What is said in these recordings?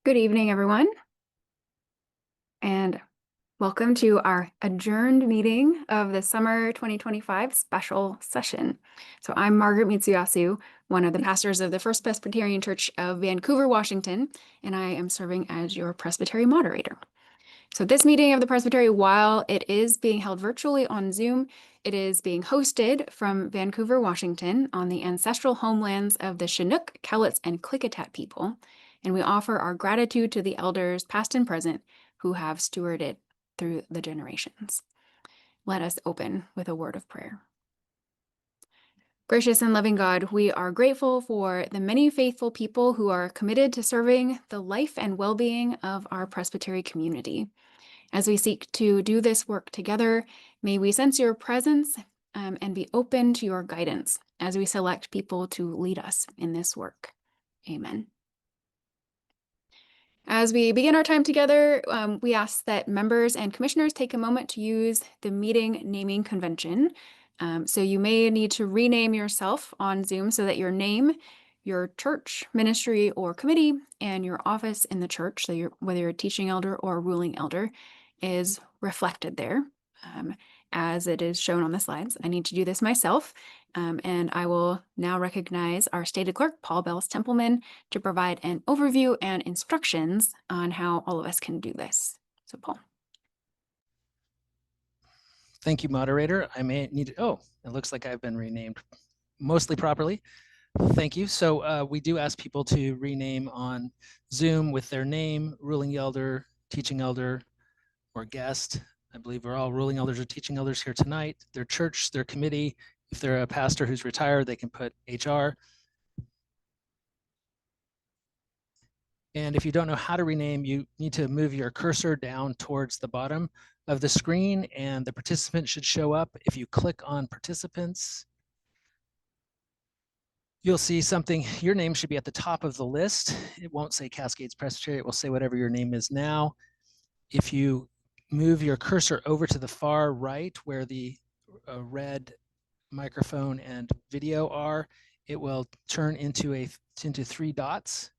Good evening, everyone, and welcome to our adjourned meeting of the summer 2025 special session. So I'm Margaret Mitsuyasu, one of the pastors of the First Presbyterian Church of Vancouver, Washington, and I am serving as your Presbytery moderator. So this meeting of the Presbytery, while it is being held virtually on Zoom, it is being hosted from Vancouver, Washington, on the ancestral homelands of the Chinook, Cowlitz, and Klickitat people. And we offer our gratitude to the elders, past and present, who have stewarded through the generations. Let us open with a word of prayer. Gracious and loving God, we are grateful for the many faithful people who are committed to serving the life and well-being of our Presbytery community. As we seek to do this work together, may we sense your presence and be open to your guidance as we select people to lead us in this work. Amen. As we begin our time together, we ask that members and commissioners take a moment to use the meeting naming convention. So you may need to rename yourself on Zoom so that your name, your church, ministry, or committee, and your office in the church, so whether you're a teaching elder or a ruling elder, is reflected there. As it is shown on the slides. I need to do this myself, and I will now recognize our stated clerk, Paul Bells-Templeman, to provide an overview and instructions on how all of us can do this. So Paul. Thank you, moderator. I may need to, oh, it looks like I've been renamed mostly properly. Thank you. So we do ask people to rename on Zoom with their name, ruling elder, teaching elder, or guest. I believe we're all ruling elders or teaching elders here tonight. Their church, their committee. If they're a pastor who's retired, they can put HR. And if you don't know how to rename, you need to move your cursor down towards the bottom of the screen and the participant should show up. If you click on participants, you'll see something, your name should be at the top of the list. It won't say Cascades Presbytery, it will say whatever your name is now. If you move your cursor over to the far right where the red microphone and video are, it will turn into three dots.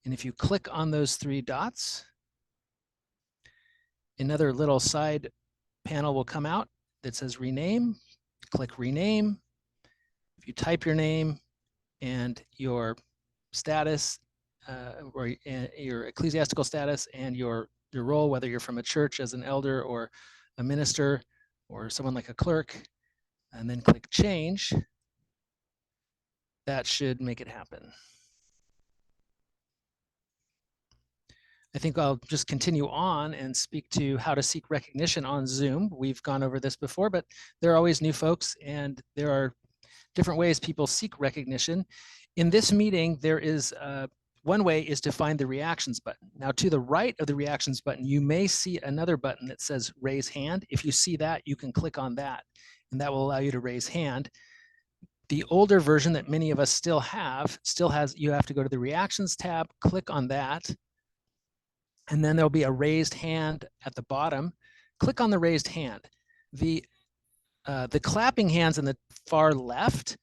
And if you click on those three dots, another little side panel will come out that says rename. Click rename. If you type your name and your status, or your ecclesiastical status and your role, whether you're from a church as an elder or a minister or someone like a clerk, and then click change, that should make it happen. I think I'll just continue on and speak to how to seek recognition on Zoom. We've gone over this before, but there are always new folks and there are different ways people seek recognition. In this meeting, there is one way is to find the reactions button. Now, to the right of the reactions button, you may see another button that says raise hand. If you see that, you can click on that, and that will allow you to raise hand. The older version that many of us still has, you have to go to the reactions tab, click on that, and then there'll be a raised hand at the bottom. Click on the raised hand. The clapping hands in the far left,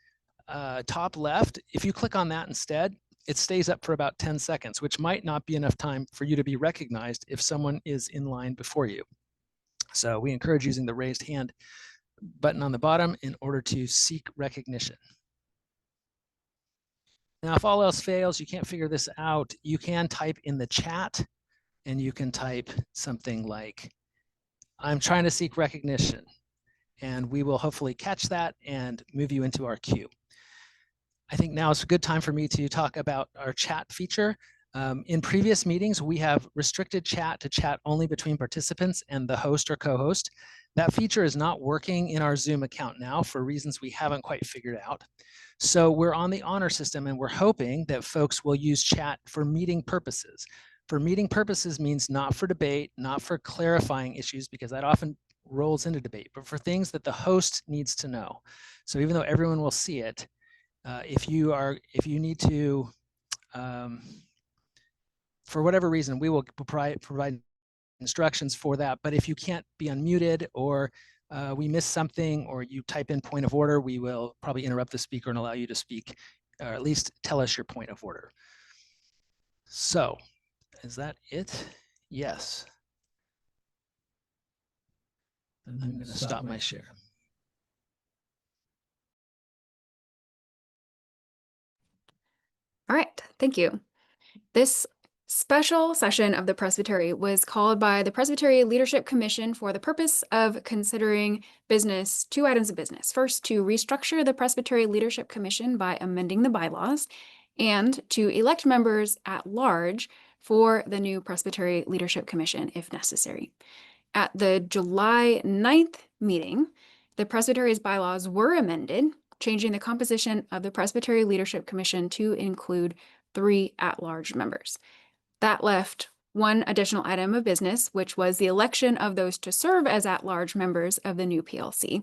top left, if you click on that instead, it stays up for about 10 seconds, which might not be enough time for you to be recognized if someone is in line before you. So we encourage using the raised hand button on the bottom in order to seek recognition. Now, if all else fails, you can't figure this out, you can type in the chat and you can type something like, I'm trying to seek recognition, and we will hopefully catch that and move you into our queue. I think now is a good time for me to talk about our chat feature. In previous meetings, we have restricted chat to chat only between participants and the host or co-host. That feature is not working in our Zoom account now for reasons we haven't quite figured out. So we're on the honor system and we're hoping that folks will use chat for meeting purposes. For meeting purposes means not for debate, not for clarifying issues, because that often rolls into debate, but for things that the host needs to know. So even though everyone will see it, if you need to, for whatever reason, we will provide instructions for that. But if you can't be unmuted, or we miss something, or you type in point of order, we will probably interrupt the speaker and allow you to speak, or at least tell us your point of order. So Is that it? Yes. I'm going to stop my share. All right, thank you. This special session of the Presbytery was called by the Presbytery Leadership Commission for the purpose of considering two items of business. First, to restructure the Presbytery Leadership Commission by amending the bylaws, and to elect members at large for the new Presbytery Leadership Commission if necessary. At the July 9th meeting, the Presbytery's bylaws were amended, changing the composition of the Presbytery Leadership Commission to include 3 at-large members. That left one additional item of business, which was the election of those to serve as at-large members of the new PLC.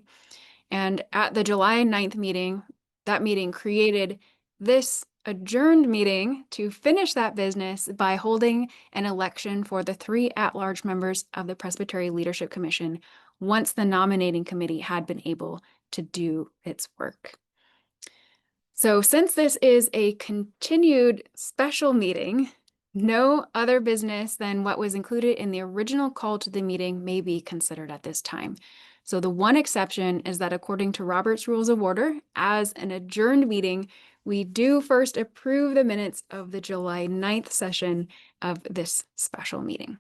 And at the July 9th meeting, that meeting created this adjourned meeting to finish that business by holding an election for the 3 at-large members of the Presbytery Leadership Commission once the nominating committee had been able to do its work. So since this is a continued special meeting, no other business than what was included in the original call to the meeting may be considered at this time. So the one exception is that according to Robert's Rules of Order, as an adjourned meeting, we do first approve the minutes of the July 9th session of this special meeting.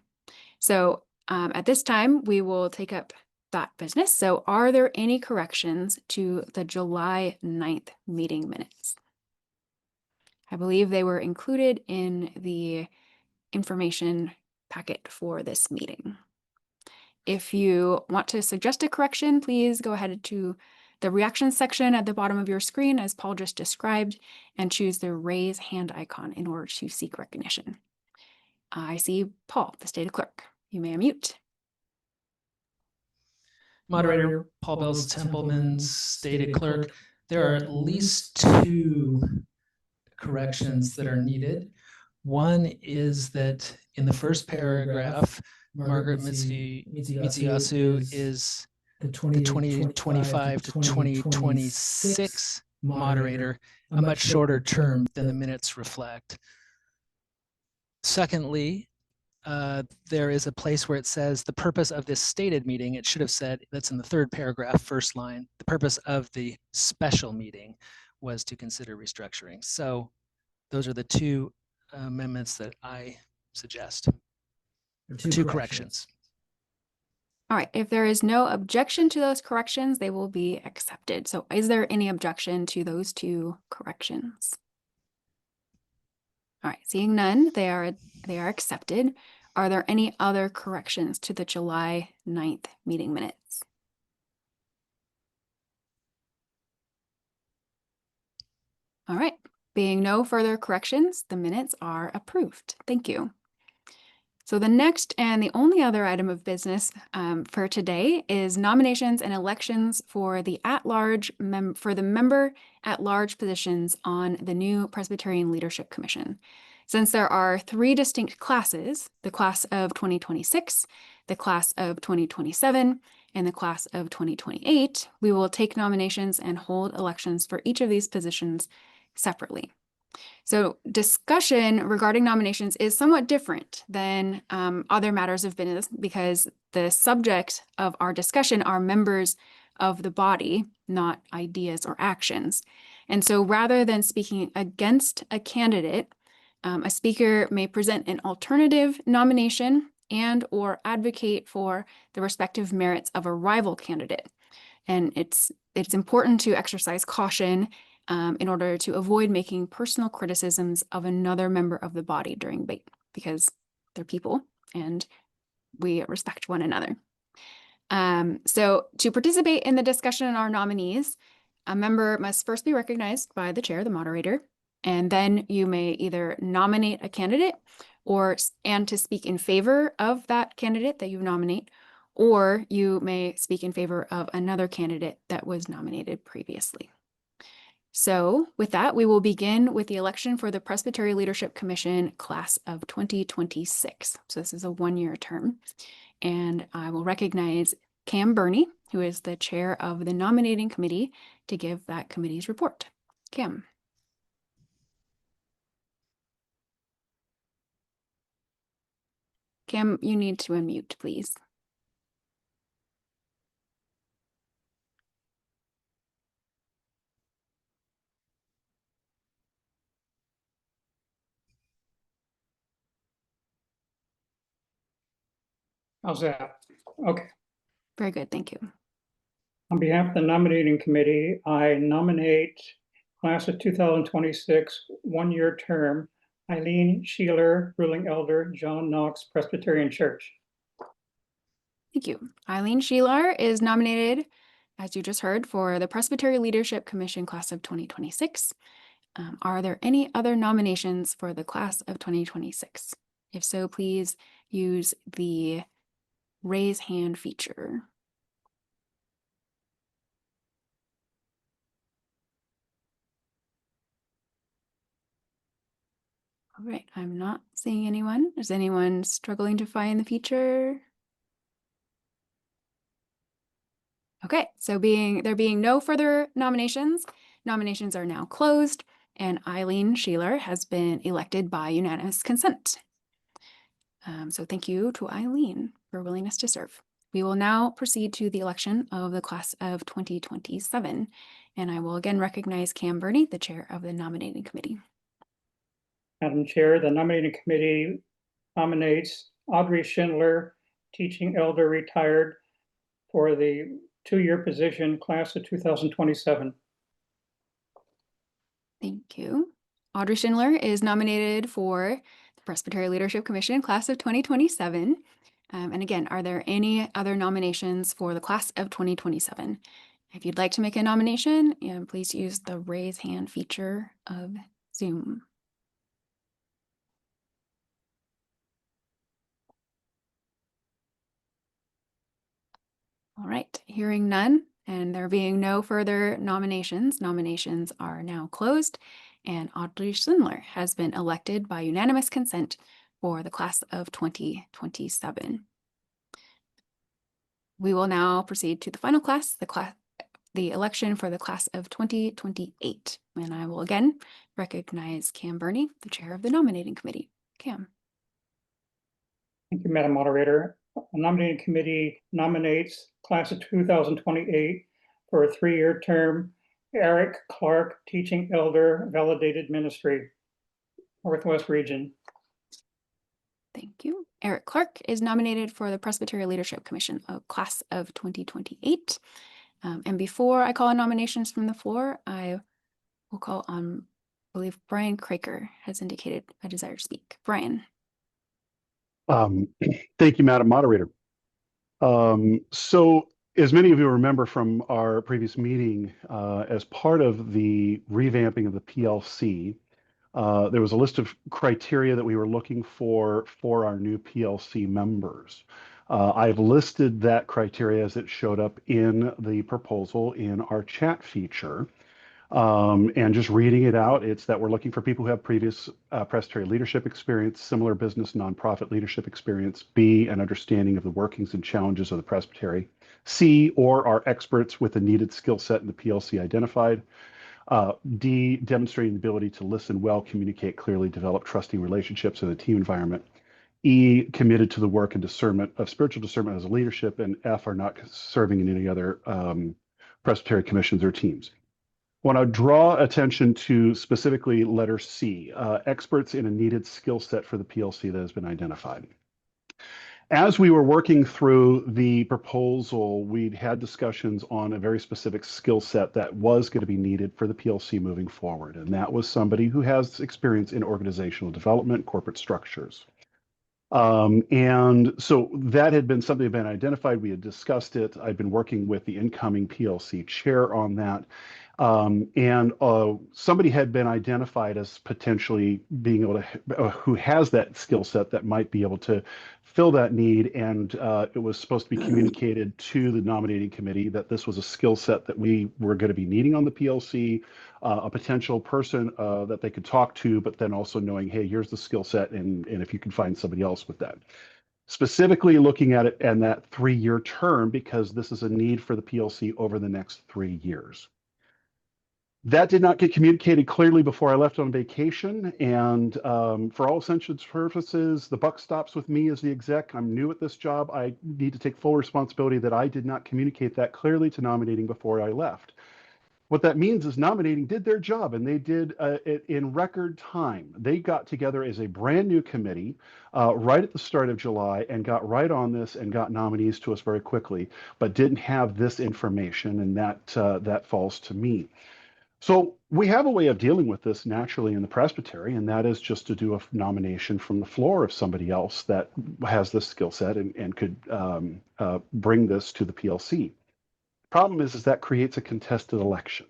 So at this time, we will take up that business. So are there any corrections to the July 9th meeting minutes? I believe they were included in the information packet for this meeting. If you want to suggest a correction, please go ahead to the reactions section at the bottom of your screen, as Paul just described, and choose the raise hand icon in order to seek recognition. I see Paul, the State Clerk. You may unmute. Moderator Paul Bells Templeman, State Clerk, there are at least 2 corrections that are needed. One is that in the first paragraph, Margaret Mitsuyasu is the 2025 to 2026 moderator, a much shorter term than the minutes reflect. Secondly, there is a place where it says the purpose of this stated meeting. It should have said, that's in the 3rd paragraph, first line, the purpose of the special meeting was to consider restructuring. So those are the 2 amendments that I suggest. 2 corrections. All right, if there is no objection to those corrections, they will be accepted. So is there any objection to those 2 corrections? All right, seeing none, they are accepted. Are there any other corrections to the July 9th meeting minutes? All right, being no further corrections, the minutes are approved. Thank you. So the next and the only other item of business for today is nominations and elections for the member at-large positions on the new Presbyterian Leadership Commission. Since there are 3 distinct classes, the class of 2026, the class of 2027, and the class of 2028, we will take nominations and hold elections for each of these positions separately. So discussion regarding nominations is somewhat different than other matters of business because the subject of our discussion are members of the body, not ideas or actions. And so rather than speaking against a candidate, a speaker may present an alternative nomination and or advocate for the respective merits of a rival candidate. And it's important to exercise caution in order to avoid making personal criticisms of another member of the body during debate, because they're people and we respect one another. So to participate in the discussion on our nominees, a member must first be recognized by the chair, the moderator, and then you may either nominate a candidate and to speak in favor of that candidate that you nominate, or you may speak in favor of another candidate that was nominated previously. So with that, we will begin with the election for the Presbytery Leadership Commission class of 2026. So this is a 1-year term. And I will recognize Cam Burney, who is the chair of the nominating committee, to give that committee's report. Cam. Cam, you need to unmute, please. How's that? Okay. Very good, thank you. On behalf of the nominating committee, I nominate class of 2026, one-year term, Eileen Sheeler, ruling elder, John Knox Presbyterian Church. Thank you. Eileen Sheelar is nominated, as you just heard, for the Presbytery Leadership Commission class of 2026. Are there any other nominations for the class of 2026? If so, please use the raise hand feature. All right, I'm not seeing anyone. Is anyone struggling to find the feature? Okay, so there being no further nominations, nominations are now closed, and Eileen Sheeler has been elected by unanimous consent. So thank you to Eileen for willingness to serve. We will now proceed to the election of the class of 2027, and I will again recognize Cam Burney, the chair of the nominating committee. Madam Chair, the nominating committee nominates Audrey Schindler, teaching elder, retired, for the two-year position, class of 2027. Thank you. Audrey Schindler is nominated for the Presbytery Leadership Commission class of 2027. And again, are there any other nominations for the class of 2027? If you'd like to make a nomination, please use the raise hand feature of Zoom. All right, hearing none, and there being no further nominations, nominations are now closed, and Audrey Schindler has been elected by unanimous consent for the class of 2027. We will now proceed to the final class, the election for the class of 2028. And I will again recognize Cam Burney, the chair of the nominating committee. Cam. Thank you, Madam Moderator. The nominating committee nominates class of 2028 for a three-year term, Eric Clark, teaching elder, validated ministry, Northwest Region. Thank you. Eric Clark is nominated for the Presbytery Leadership Commission class of 2028. And before I call on nominations from the floor, I will call on, I believe Brian Craker has indicated a desire to speak. Brian. Thank you, Madam Moderator. So as many of you remember from our previous meeting, as part of the revamping of the PLC, there was a list of criteria that we were looking for our new PLC members. I've listed that criteria as it showed up in the proposal in our chat feature. And just reading it out, it's that we're looking for people who have previous Presbytery leadership experience, similar business nonprofit leadership experience, B, an understanding of the workings and challenges of the Presbytery, C, or are experts with the needed skill set in the PLC identified, D, demonstrating the ability to listen well, communicate clearly, develop trusting relationships in a team environment, E, committed to the work and discernment of spiritual discernment as a leadership, and F, are not serving in any other Presbytery commissions or teams. I want to draw attention to specifically letter C, experts in a needed skill set for the PLC that has been identified. As we were working through the proposal, we'd had discussions on a very specific skill set that was going to be needed for the PLC moving forward. And that was somebody who has experience in organizational development, corporate structures. And so that had been something that had been identified. We had discussed it. I'd been working with the incoming PLC chair on that. And somebody had been identified as potentially being able to, who has that skill set that might be able to fill that need. And it was supposed to be communicated to the nominating committee that this was a skill set that we were going to be needing on the PLC, a potential person that they could talk to, but then also knowing, hey, here's the skill set, and if you can find somebody else with that. Specifically looking at it and that three-year term, because this is a need for the PLC over the next 3 years. That did not get communicated clearly before I left on vacation, and for all intents and purposes, the buck stops with me as the exec. I'm new at this job. I need to take full responsibility that I did not communicate that clearly to nominating before I left. What that means is nominating did their job, and they did it in record time. They got together as a brand new committee right at the start of July and got right on this and got nominees to us very quickly, but didn't have this information, and that falls to me. So we have a way of dealing with this naturally in the Presbytery, and that is just to do a nomination from the floor of somebody else that has this skill set and could bring this to the PLC. Problem is that creates a contested election,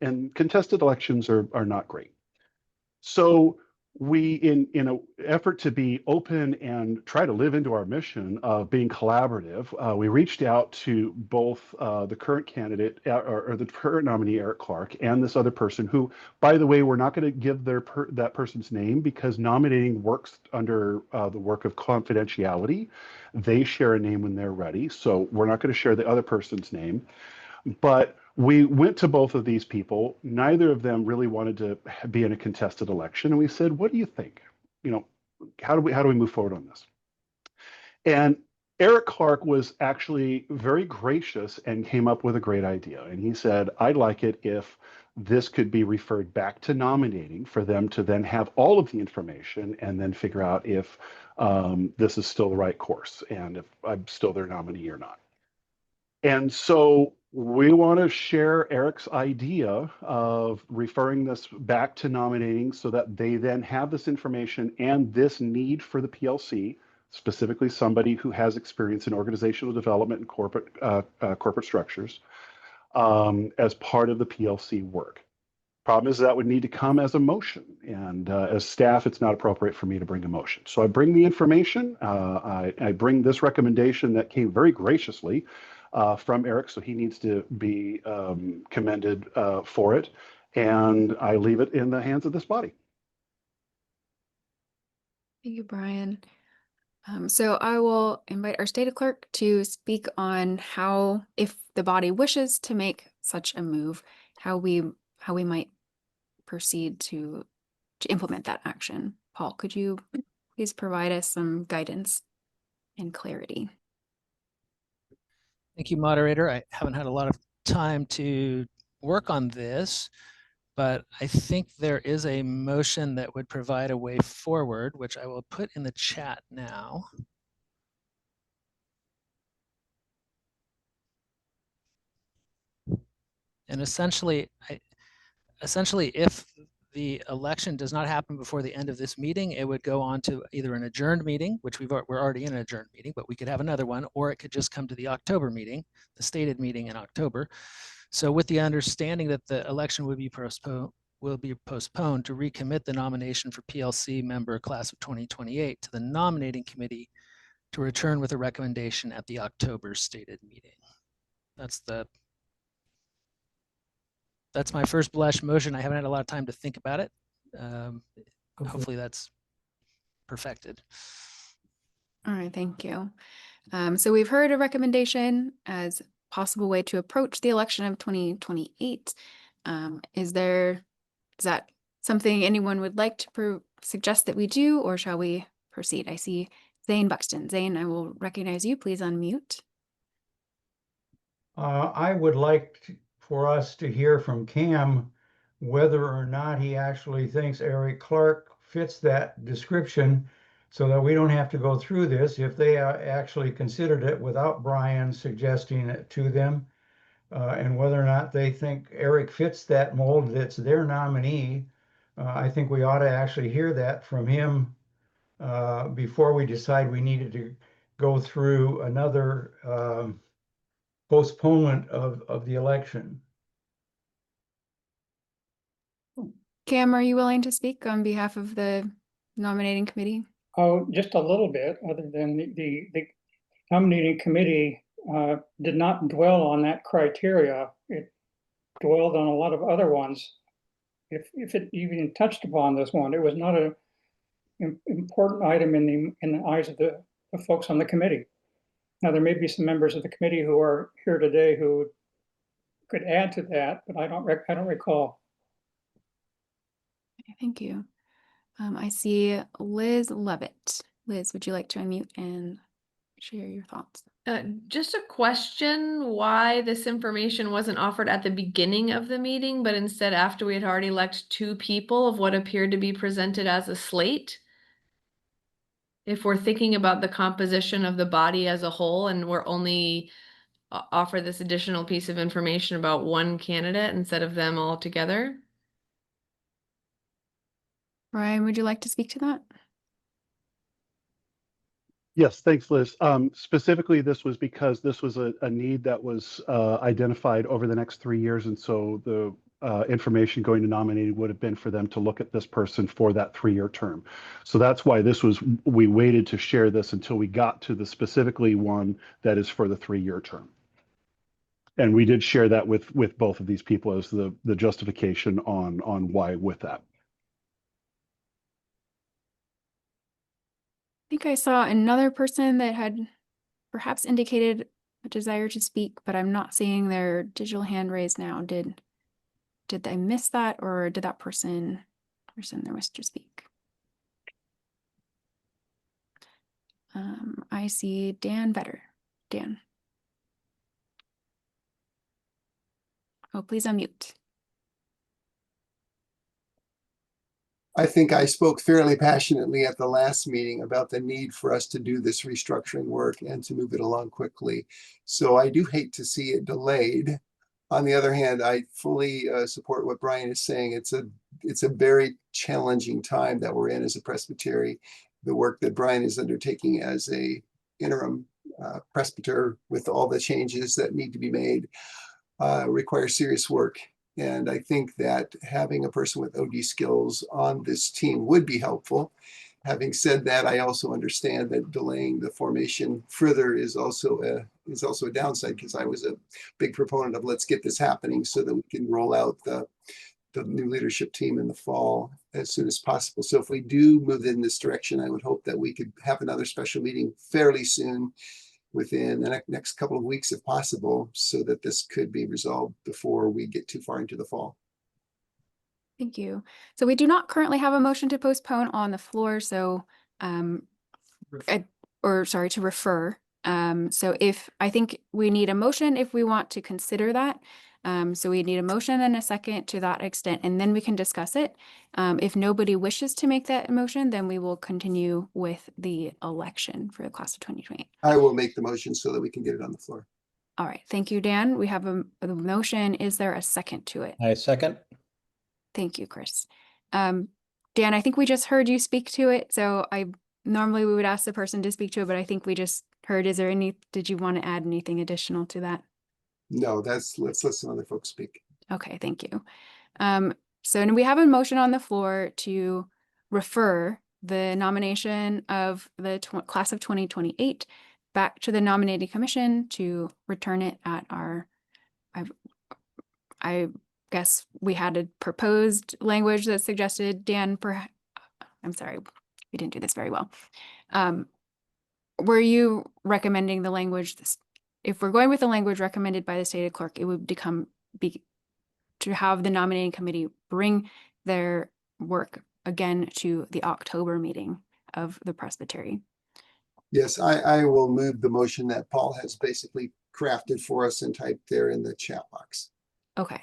and contested elections are not great. So we, in an effort to be open and try to live into our mission of being collaborative, we reached out to both the current candidate or the current nominee, Eric Clark, and this other person who, by the way, we're not going to give that person's name because nominating works under the work of confidentiality. They share a name when they're ready, so we're not going to share the other person's name. But we went to both of these people. Neither of them really wanted to be in a contested election. And we said, what do you think? You know, how do we move forward on this? And Eric Clark was actually very gracious and came up with a great idea. And he said, I'd like it if this could be referred back to nominating for them to then have all of the information and then figure out if this is still the right course and if I'm still their nominee or not. And so we want to share Eric's idea of referring this back to nominating so that they then have this information and this need for the PLC, specifically somebody who has experience in organizational development and corporate structures, as part of the PLC work. Problem is that would need to come as a motion, and as staff, it's not appropriate for me to bring a motion. So I bring the information, I bring this recommendation that came very graciously from Eric, so he needs to be commended for it, and I leave it in the hands of this body. Thank you, Brian. So I will invite our state clerk to speak on how, if the body wishes to make such a move, how we might proceed to implement that action. Paul, could you please provide us some guidance and clarity? Thank you, moderator. I haven't had a lot of time to work on this, but I think there is a motion that would provide a way forward, which I will put in the chat now. And essentially, if the election does not happen before the end of this meeting, it would go on to either an adjourned meeting, which we're already in an adjourned meeting, but we could have another one, or it could just come to the October meeting, the stated meeting in October. So with the understanding that the election will be postponed to recommit the nomination for PLC member class of 2028 to the nominating committee to return with a recommendation at the October stated meeting. That's my first blush motion. I haven't had a lot of time to think about it. Hopefully that's perfected. All right, thank you. So we've heard a recommendation as possible way to approach the election of 2028. Is that something anyone would like to suggest that we do, or shall we proceed? I see Zane Buxton. Zane, I will recognize you. Please unmute. I would like for us to hear from Cam whether or not he actually thinks Eric Clark fits that description, so that we don't have to go through this if they actually considered it without Brian suggesting it to them, and whether or not they think Eric fits that mold that's their nominee. I think we ought to actually hear that from him before we decide we needed to go through another postponement of the election. Cam, are you willing to speak on behalf of the nominating committee? Oh, just a little bit, other than the nominating committee did not dwell on that criteria. It dwelled on a lot of other ones. If it even touched upon this one, it was not an important item in the eyes of the folks on the committee. Now, there may be some members of the committee who are here today who could add to that, but I don't recall. Thank you. I see Liz Levitt. Liz, would you like to unmute and share your thoughts? Just a question, why this information wasn't offered at the beginning of the meeting, but instead after we had already elected 2 people of what appeared to be presented as a slate? If we're thinking about the composition of the body as a whole and we're only offer this additional piece of information about one candidate instead of them all together? Brian, would you like to speak to that? Yes, thanks, Liz. Specifically, this was because this was a need that was identified over the next 3 years. And so the information going to nominating would have been for them to look at this person for that 3-year term. So that's why we waited to share this until we got to the specifically one that is for the 3-year term. And we did share that with both of these people as the justification on why with that. I think I saw another person that had perhaps indicated a desire to speak, but I'm not seeing their digital hand raised now. Did I miss that, or did that person their wish to speak? I see Dan Vetter. Dan. Oh, please unmute. I think I spoke fairly passionately at the last meeting about the need for us to do this restructuring work and to move it along quickly. So I do hate to see it delayed. On the other hand, I fully support what Brian is saying. It's a very challenging time that we're in as a presbytery. The work that Brian is undertaking as a interim presbyter with all the changes that need to be made requires serious work. And I think that having a person with OD skills on this team would be helpful. Having said that, I also understand that delaying the formation further is also a downside, because I was a big proponent of let's get this happening so that we can roll out the new leadership team in the fall as soon as possible. So if we do move in this direction, I would hope that we could have another special meeting fairly soon, within the next couple of weeks if possible, so that this could be resolved before we get too far into the fall. Thank you. So we do not currently have a motion to postpone on the floor, so to refer. So I think we need a motion if we want to consider that. So we need a motion and a second to that extent, and then we can discuss it. If nobody wishes to make that motion, then we will continue with the election for the class of 2028. I will make the motion so that we can get it on the floor. All right. Thank you, Dan. We have a motion. Is there a second to it? I second. Thank you, Chris. Dan, I think we just heard you speak to it. So normally we would ask the person to speak to it, but I think we just heard. Did you want to add anything additional to that? No, let's let some other folks speak. Okay, thank you. So we have a motion on the floor to refer the nomination of the class of 2028 back to the nominating commission to return it at I guess we had a proposed language that suggested I'm sorry, we didn't do this very well. Were you recommending the language? If we're going with the language recommended by the stated clerk, it would be to have the nominating committee bring their work again to the October meeting of the Presbytery. Yes, I will move the motion that Paul has basically crafted for us and typed there in the chat box. Okay.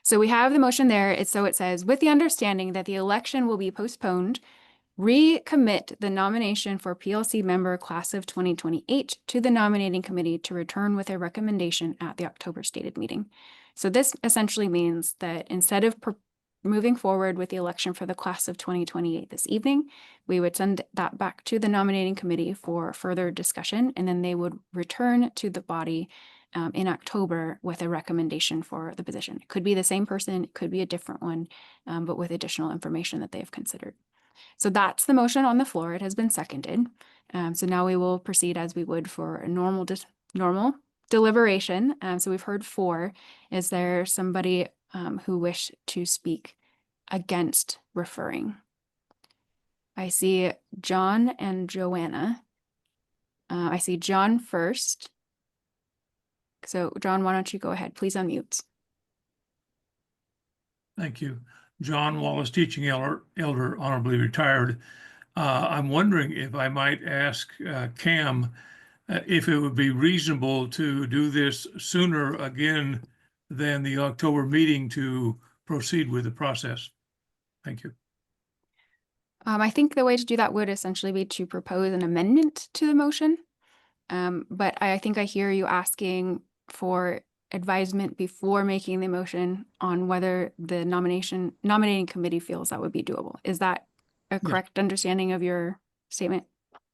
So we have the motion there. It says, with the understanding that the election will be postponed, recommit the nomination for PLC member class of 2028 to the nominating committee to return with a recommendation at the October stated meeting. So this essentially means that instead of moving forward with the election for the class of 2028 this evening, we would send that back to the nominating committee for further discussion, and then they would return to the body in October with a recommendation for the position. It could be the same person, it could be a different one, but with additional information that they have considered. So that's the motion on the floor. It has been seconded. So now we will proceed as we would for a normal deliberation. So we've heard 4. Is there somebody who wished to speak against referring? I see John and Joanna. I see John first. So John, why don't you go ahead? Please unmute. Thank you. John Wallace, teaching elder honorably retired. I'm wondering if I might ask Cam if it would be reasonable to do this sooner again than the October meeting to proceed with the process. Thank you. I think the way to do that would essentially be to propose an amendment to the motion. But I think I hear you asking for advisement before making the motion on whether the nominating committee feels that would be doable. Is that a correct understanding of your statement?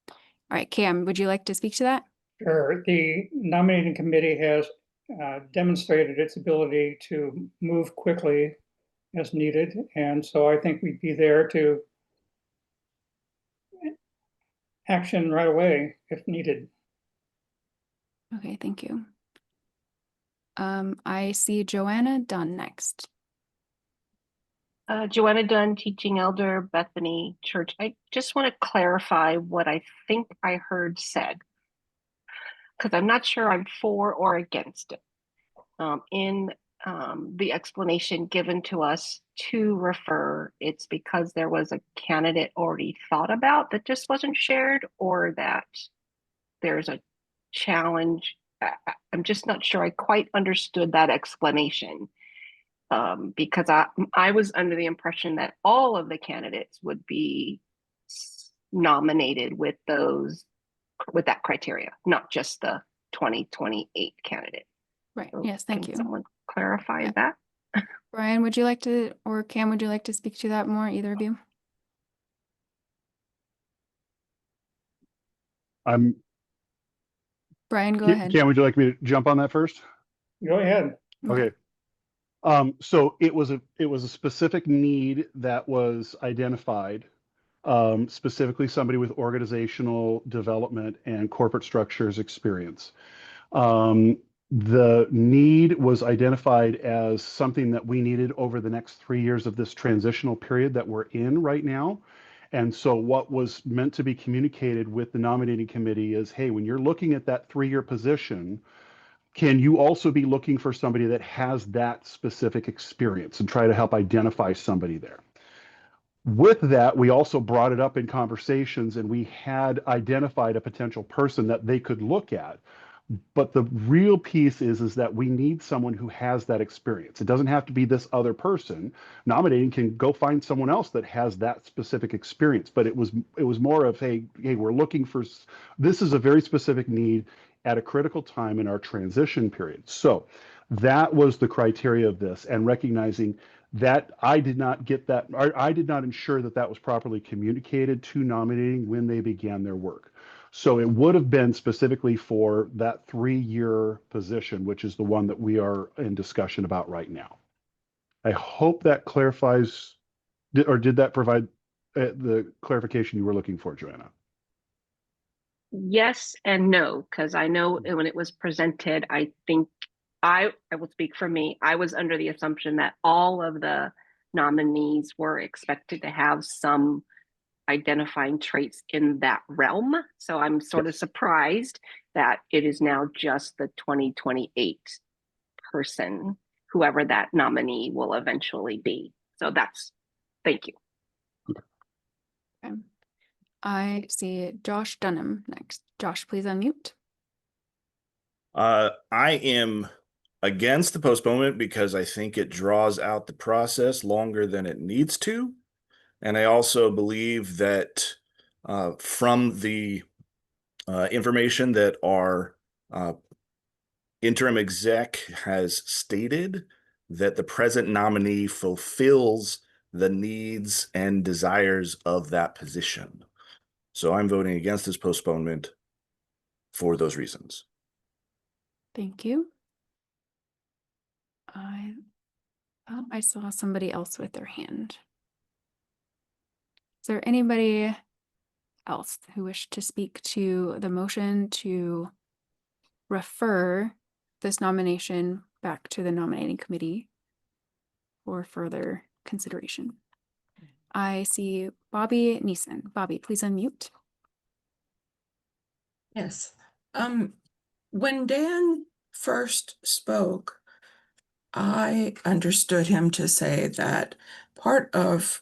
All right, Cam, would you like to speak to that? Sure. The nominating committee has demonstrated its ability to move quickly as needed. And so I think we'd be there to action right away if needed. Okay, thank you. I see Joanna Dunn next. Joanna Dunn, teaching elder, Bethany Church. I just want to clarify what I think I heard said, because I'm not sure I'm for or against it. In the explanation given to us to refer, it's because there was a candidate already thought about that just wasn't shared, or that there's a challenge. I'm just not sure I quite understood that explanation. Because I was under the impression that all of the candidates would be nominated with that criteria, not just the 2028 candidate. Right. So Yes, thank can you. someone clarify Yeah. that? Brian, would you like to, or Cam, would you like to speak to that more, either of you? I'm Brian, go ahead. Cam, would you like me to jump on that first? Go ahead. Okay. So it was a specific need that was identified, specifically somebody with organizational development and corporate structures experience. The need was identified as something that we needed over the next 3 years of this transitional period that we're in right now. And so what was meant to be communicated with the nominating committee is, hey, when you're looking at that 3-year position, can you also be looking for somebody that has that specific experience and try to help identify somebody there? With that, we also brought it up in conversations and we had identified a potential person that they could look at. But the real piece is that we need someone who has that experience. It doesn't have to be this other person. Nominating can go find someone else that has that specific experience. But it was more of, hey, we're looking for, this is a very specific need at a critical time in our transition period. So that was the criteria of this, and recognizing that I did not get that, or I did not ensure that that was properly communicated to nominating when they began their work. So it would have been specifically for that 3-year position, which is the one that we are in discussion about right now. I hope that clarifies, or did that provide the clarification you were looking for, Joanna? Yes and no, because I know when it was presented, I think I will speak for me. I was under the assumption that all of the nominees were expected to have some identifying traits in that realm. So I'm sort of surprised that it is now just the 2028 person, whoever that nominee will eventually be. So thank you. Okay. I see Josh Dunham next. Josh, please unmute. I am against the postponement because I think it draws out the process longer than it needs to. And I also believe that from the information that our interim exec has stated, that the present nominee fulfills the needs and desires of that position. So I'm voting against this postponement for those reasons. Thank you. I saw somebody else with their hand. Is there anybody else who wished to speak to the motion to refer this nomination back to the nominating committee for further consideration? I see Bobby Neeson. Bobby, please unmute. Yes. When Dan first spoke, I understood him to say that part of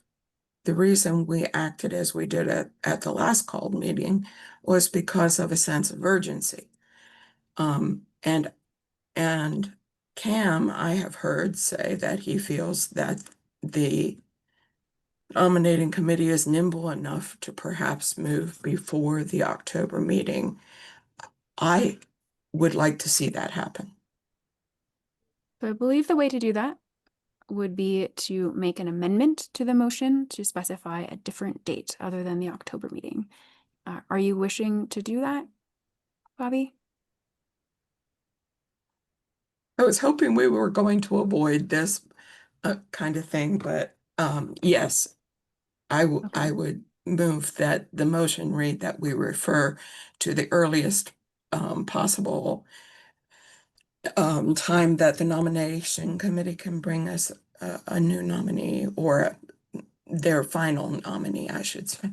the reason we acted as we did at the last called meeting was because of a sense of urgency. And Cam, I have heard say that he feels that the nominating committee is nimble enough to perhaps move before the October meeting. I would like to see that happen. So I believe the way to do that would be to make an amendment to the motion to specify a different date other than the October meeting. Are you wishing to do that, Bobby? I was hoping we were going to avoid this kind of thing, but yes, I would move that the motion read that we refer to the earliest possible time that the nomination committee can bring us a new nominee, or their final nominee, I should say.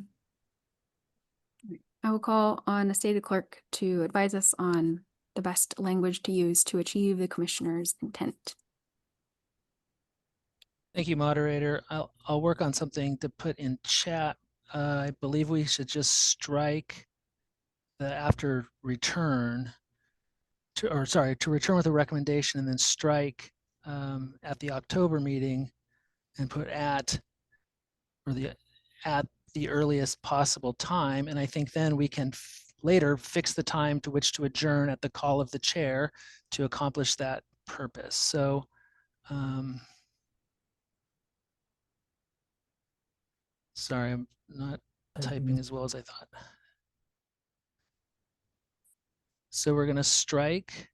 I will call on the stated clerk to advise us on the best language to use to achieve the commissioner's intent. Thank you, moderator. I'll work on something to put in chat. I believe we should just strike the after return to return with a recommendation and then strike at the October meeting and put at the earliest possible time. And I think then we can later fix the time to which to adjourn at the call of the chair to accomplish that purpose. So sorry, I'm not typing as well as I thought. So we're going to strike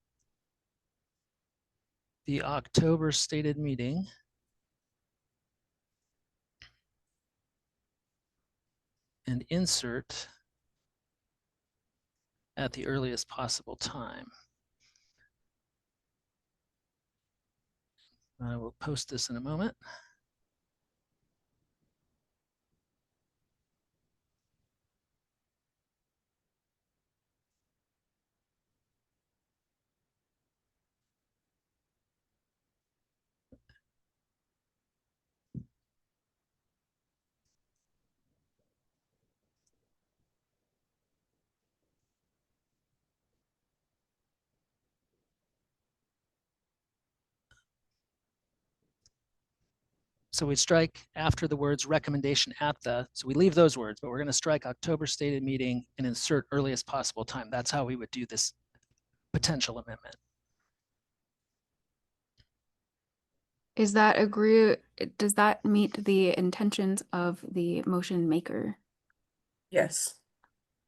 the October stated meeting and insert at the earliest possible time. I will post this in a moment. So we strike after the words recommendation at the, so we leave those words, but we're going to strike October stated meeting and insert earliest possible time. That's how we would do this potential amendment. Is that does that meet the intentions of the motion maker? Yes.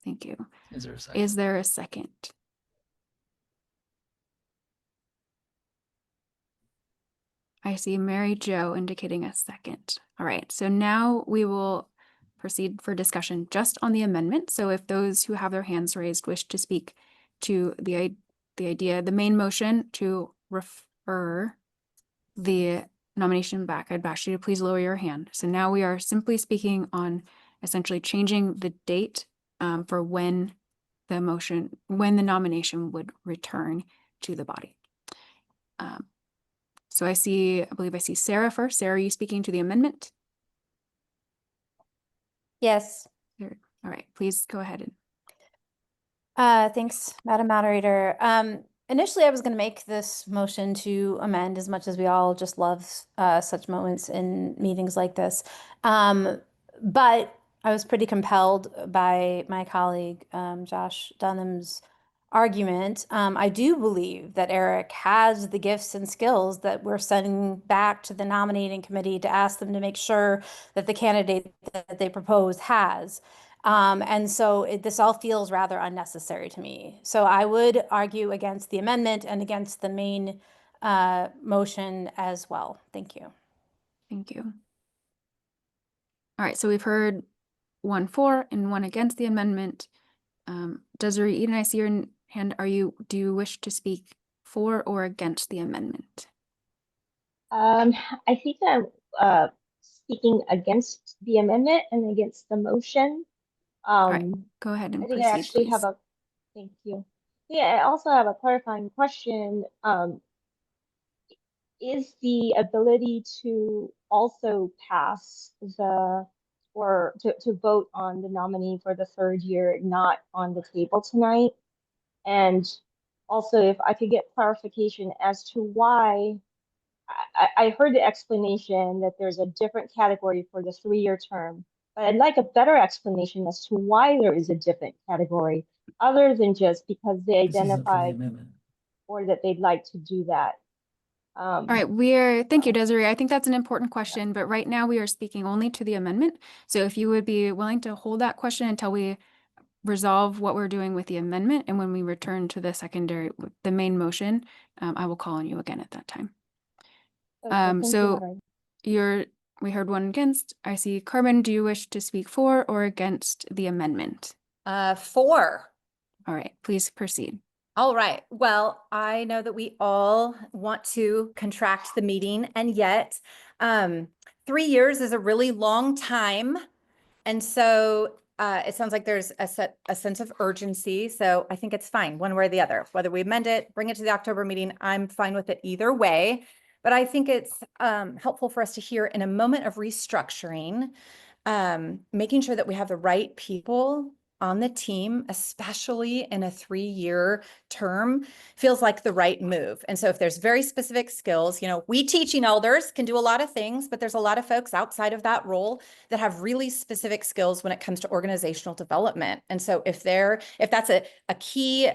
Thank you. Is there a second? Is there a second? I see Mary Jo indicating a second. All right, so now we will proceed for discussion just on the amendment. So if those who have their hands raised wish to speak to the main motion to refer the nomination back, I'd ask you to please lower your hand. So now we are simply speaking on essentially changing the date for when the nomination would return to the body. So I believe I see Sarah first. Sarah, are you speaking to the amendment? Yes. All right, please go ahead. Thanks, Madam Moderator. Initially, I was going to make this motion to amend, as much as we all just love such moments in meetings like this. But I was pretty compelled by my colleague, Josh Dunham's argument. I do believe that Eric has the gifts and skills that we're sending back to the nominating committee to ask them to make sure that the candidate that they propose has. And so this all feels rather unnecessary to me. So I would argue against the amendment and against the main motion as well. Thank you. Thank you. All right, so we've heard 1 for and 1 against the amendment. Desiree Eden, I see your hand. Do you wish to speak for or against the amendment? I think I'm speaking against the amendment and against the motion. All right, go ahead and I think proceed, I actually please. have thank you. Yeah, I also have a clarifying question. is the ability to also pass or to vote on the nominee for the third year not on the table tonight? And also, if I could get clarification as to why, I heard the explanation that there's a different category for the 3-year term, but I'd like a better explanation as to why there is a different category, other than just because they identified or that they'd like to do that. All right, thank you, Desiree. I think that's an important question, but right now we are speaking only to the amendment. So if you would be willing to hold that question until we resolve what we're doing with the amendment, and when we return to the main motion, I will call on you again at that time. Okay, thank you, So Lorraine. we heard one against. I see Carmen, do you wish to speak for or against the amendment? For. All right, please proceed. All right. Well, I know that we all want to contract the meeting, and yet 3 years is a really long time. And so it sounds like there's a sense of urgency. So I think it's fine one way or the other, whether we amend it, bring it to the October meeting, I'm fine with it either way. But I think it's helpful for us to hear in a moment of restructuring, making sure that we have the right people on the team, especially in a 3-year term, feels like the right move. And so if there's very specific skills, we teaching elders can do a lot of things, but there's a lot of folks outside of that role that have really specific skills when it comes to organizational development. And so if that's a key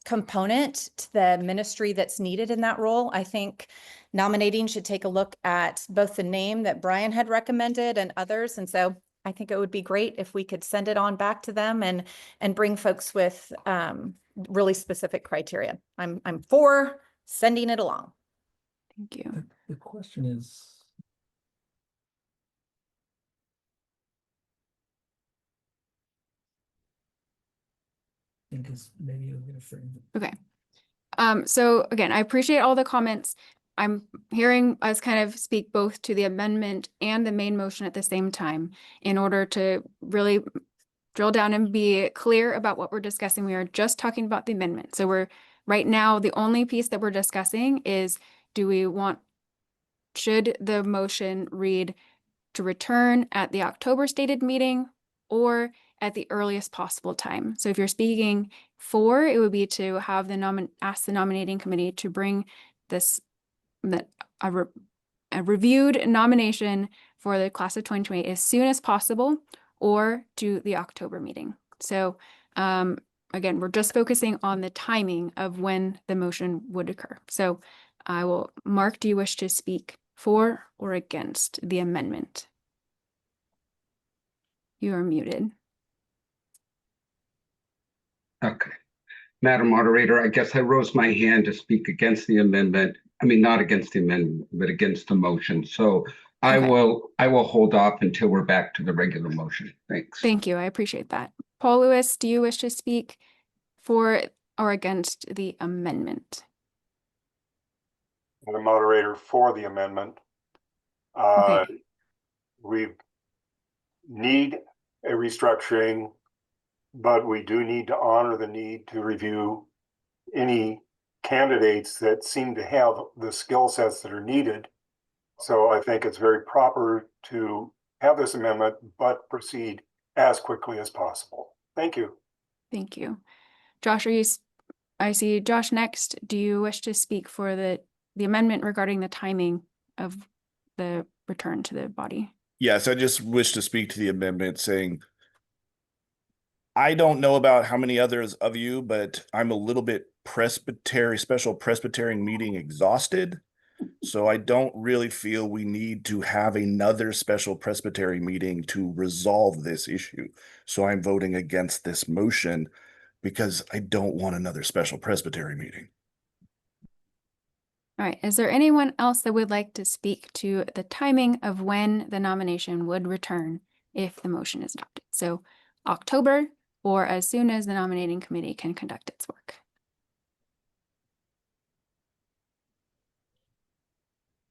component to the ministry that's needed in that role, I think nominating should take a look at both the name that Brian had recommended and others. And so I think it would be great if we could send it on back to them and bring folks with really specific criteria. I'm for sending it along. Thank you. The question is, I think is maybe you're going to frame it. Okay. So again, I appreciate all the comments. I'm hearing us kind of speak both to the amendment and the main motion at the same time in order to really drill down and be clear about what we're discussing. We are just talking about the amendment. So right now, the only piece that we're discussing is, should the motion read to return at the October stated meeting or at the earliest possible time? So if you're speaking for, it would be to have ask the nominating committee to bring a reviewed nomination for the class of 2028 as soon as possible, or to the October meeting. So again, we're just focusing on the timing of when the motion would occur. So Mark, do you wish to speak for or against the amendment? You are muted. Okay. Madam Moderator, I guess I rose my hand to speak against the amendment. I mean, not against the amendment, but against the motion. So I will hold off until we're back to the regular motion. Thanks. Thank you. I appreciate that. Paul Lewis, do you wish to speak for or against the amendment? Madam Moderator, for the amendment. We need a restructuring, but we do need to honor the need to review any candidates that seem to have the skill sets that are needed. So I think it's very proper to have this amendment, but proceed as quickly as possible. Thank you. Thank you. Josh, I see Josh next. Do you wish to speak for the amendment regarding the timing of the return to the body? Yes, I just wish to speak to the amendment saying, I don't know about how many others of you, but I'm a little bit special Presbyterian meeting exhausted. So I don't really feel we need to have another special Presbyterian meeting to resolve this issue. So I'm voting against this motion because I don't want another special Presbyterian meeting. All right. Is there anyone else that would like to speak to the timing of when the nomination would return if the motion is adopted? So October, or as soon as the nominating committee can conduct its work.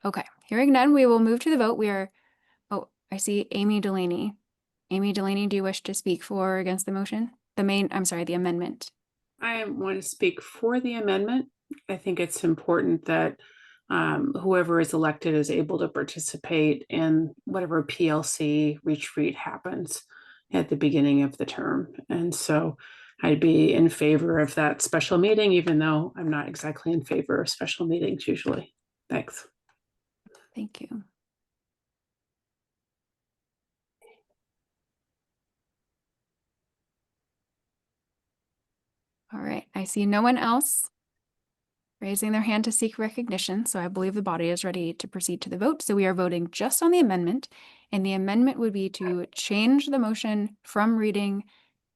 Okay, hearing none, we will move to the vote. I see Amy Delaney. Amy Delaney, do you wish to speak for or against the motion? The amendment. I want to speak for the amendment. I think it's important that whoever is elected is able to participate in whatever PLC retreat happens at the beginning of the term. And so I'd be in favor of that special meeting, even though I'm not exactly in favor of special meetings usually. Thanks. Thank you. All right, I see no one else raising their hand to seek recognition, so I believe the body is ready to proceed to the vote. So we are voting just on the amendment, and the amendment would be to change the motion from reading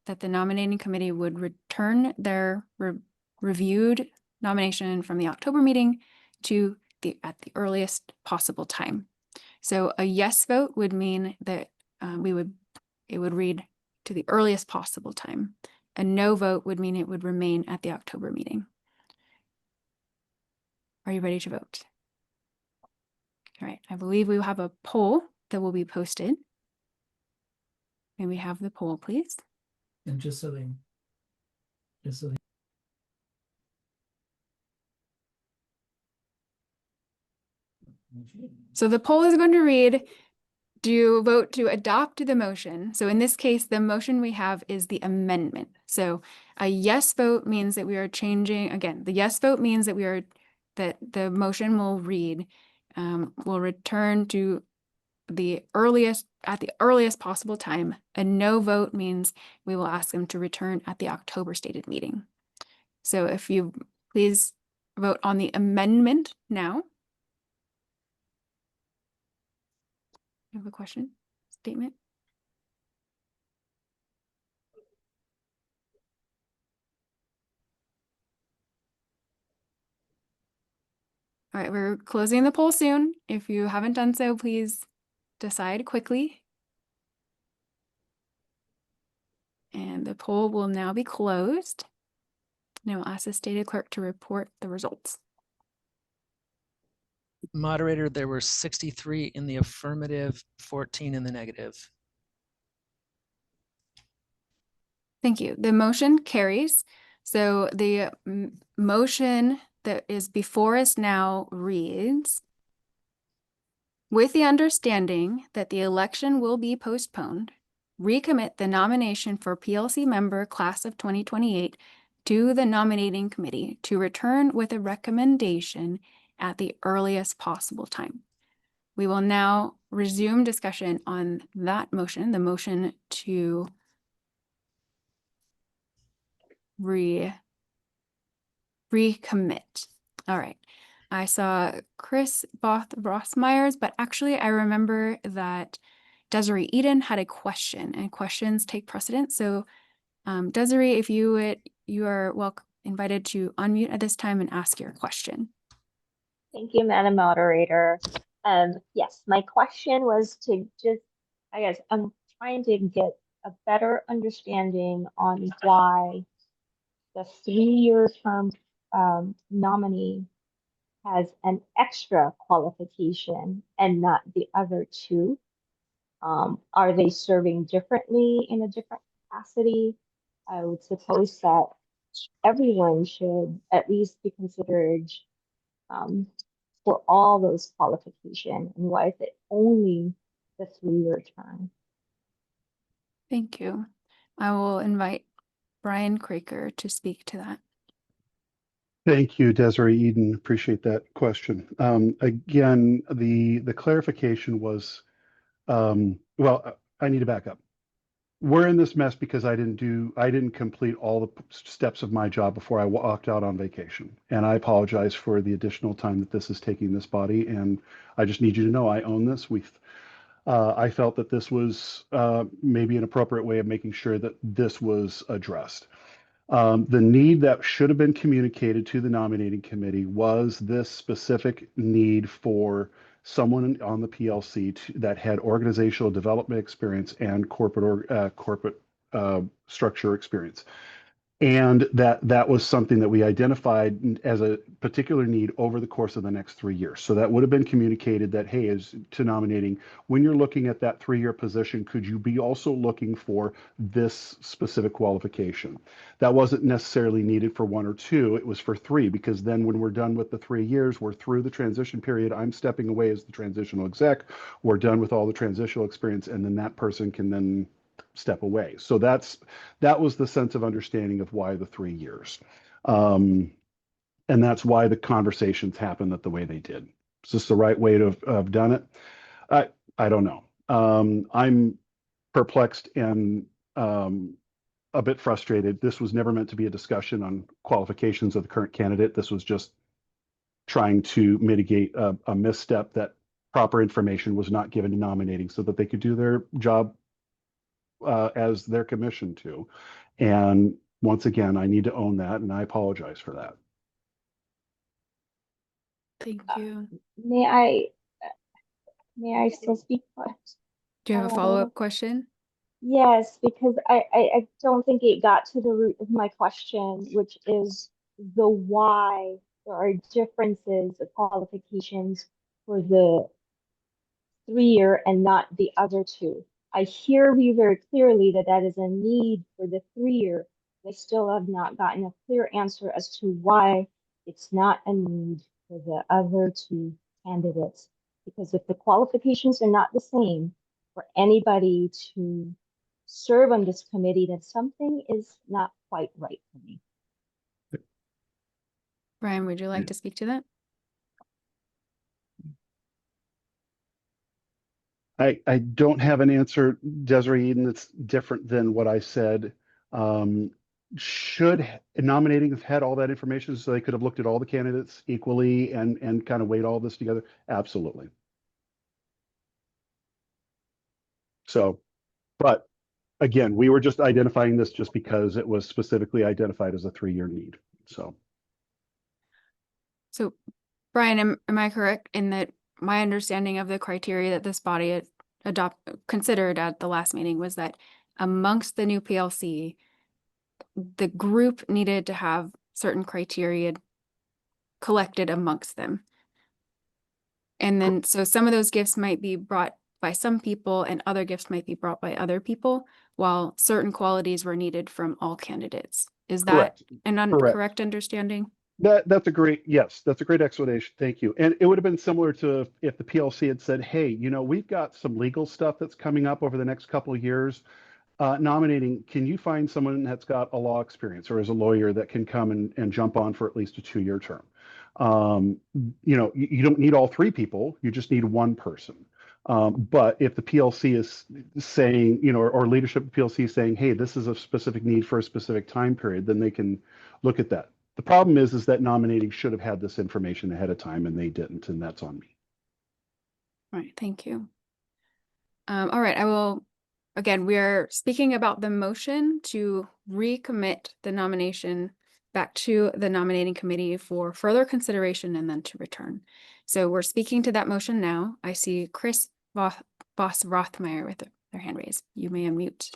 that the nominating committee would return their reviewed nomination from the October meeting to at the earliest possible time. So a yes vote would mean that it would read to the earliest possible time. A no vote would mean it would remain at the October meeting. Are you ready to vote? All right, I believe we will have a poll that will be posted. May we have the poll, please? And just so So the poll is going to read, do you vote to adopt the motion? So in this case, the motion we have is the amendment. So a yes vote means that we are changing, again, the yes vote means that that the motion will read, will return to at the earliest possible time. A no vote means we will ask them to return at the October stated meeting. So if you please vote on the amendment now. You have a question, statement? All right, we're closing the poll soon. If you haven't done so, please decide quickly. And the poll will now be closed. And I will ask the stated clerk to report the results. Moderator, there were 63 in the affirmative, 14 in the negative. Thank you. The motion carries. So the motion that is before us now reads, with the understanding that the election will be postponed, recommit the nomination for PLC member class of 2028 to the nominating committee to return with a recommendation at the earliest possible time. We will now resume discussion on that motion, the motion to recommit. All right. I saw Chris Ross-Myers, but actually I remember that Desiree Eden had a question, and questions take precedence. So Desiree, if you are invited to unmute at this time and ask your question. Thank you, Madam Moderator. Yes, my question was to just, I guess I'm trying to get a better understanding on why the 3-year term nominee has an extra qualification and not the other two. Are they serving differently in a different capacity? I would suppose that everyone should at least be considered for all those qualifications. And why is it only the 3-year term? Thank you. I will invite Brian Craker to speak to that. Thank you, Desiree Eden. Appreciate that question. Again, the clarification was, well, I need to back up. We're in this mess because I didn't complete all the steps of my job before I walked out on vacation. And I apologize for the additional time that this is taking this body. And I just need you to know I own this. I felt that this was maybe an appropriate way of making sure that this was addressed. The need that should have been communicated to the nominating committee was this specific need for someone on the PLC that had organizational development experience and corporate structure experience. And that was something that we identified as a particular need over the course of the next 3 years. So that would have been communicated that, hey, as to nominating, when you're looking at that 3-year position, could you be also looking for this specific qualification? That wasn't necessarily needed for 1 or 2, it was for 3, because then when we're done with the 3 years, we're through the transition period, I'm stepping away as the transitional exec, we're done with all the transitional experience, and then that person can then step away. So that was the sense of understanding of why the 3 years. And that's why the conversations happened the way they did. Is this the right way to have done it? I don't know. I'm perplexed and a bit frustrated. This was never meant to be a discussion on qualifications of the current candidate. This was just trying to mitigate a misstep that proper information was not given to nominating so that they could do their job as they're commissioned to. And once again, I need to own that, and I apologize for that. Thank you. May I still speak? Do you have a follow-up question? Yes, because I don't think it got to the root of my question, which is the why there are differences of qualifications for the 3-year and not the other 2. I hear you very clearly that that is a need for the 3-year. I still have not gotten a clear answer as to why it's not a need for the other 2 candidates. Because if the qualifications are not the same for anybody to serve on this committee, then something is not quite right for me. Brian, would you like to speak to that? I don't have an answer, Desiree Eden, that's different than what I said. Should nominating have had all that information so they could have looked at all the candidates equally and kind of weighed all this together? Absolutely. So, but again, we were just identifying this just because it was specifically identified as a 3-year need. So Brian, am I correct in that my understanding of the criteria that this body considered at the last meeting was that amongst the new PLC, the group needed to have certain criteria collected amongst them. And then, so some of those gifts might be brought by some people and other gifts might be brought by other people, while certain qualities were needed from all candidates. Is that an correct understanding? that's a great, yes, that's a great explanation. Thank you. And it would have been similar to if the PLC had said, hey, you know, we've got some legal stuff that's coming up over the next couple of years. Nominating, can you find someone that's got a law experience or is a lawyer that can come and jump on for at least a 2-year term? You know, you don't need all 3 people, you just need 1 person. But if the PLC is saying, you know, or leadership of PLC is saying, hey, this is a specific need for a specific time period, then they can look at that. The problem is that nominating should have had this information ahead of time and they didn't, and that's on me. All right, thank you. All right, I will, again, we are speaking about the motion to recommit the nomination back to the nominating committee for further consideration and then to return. So we're speaking to that motion now. I see Chris Voss Rothmeyer with their hand raised. You may unmute.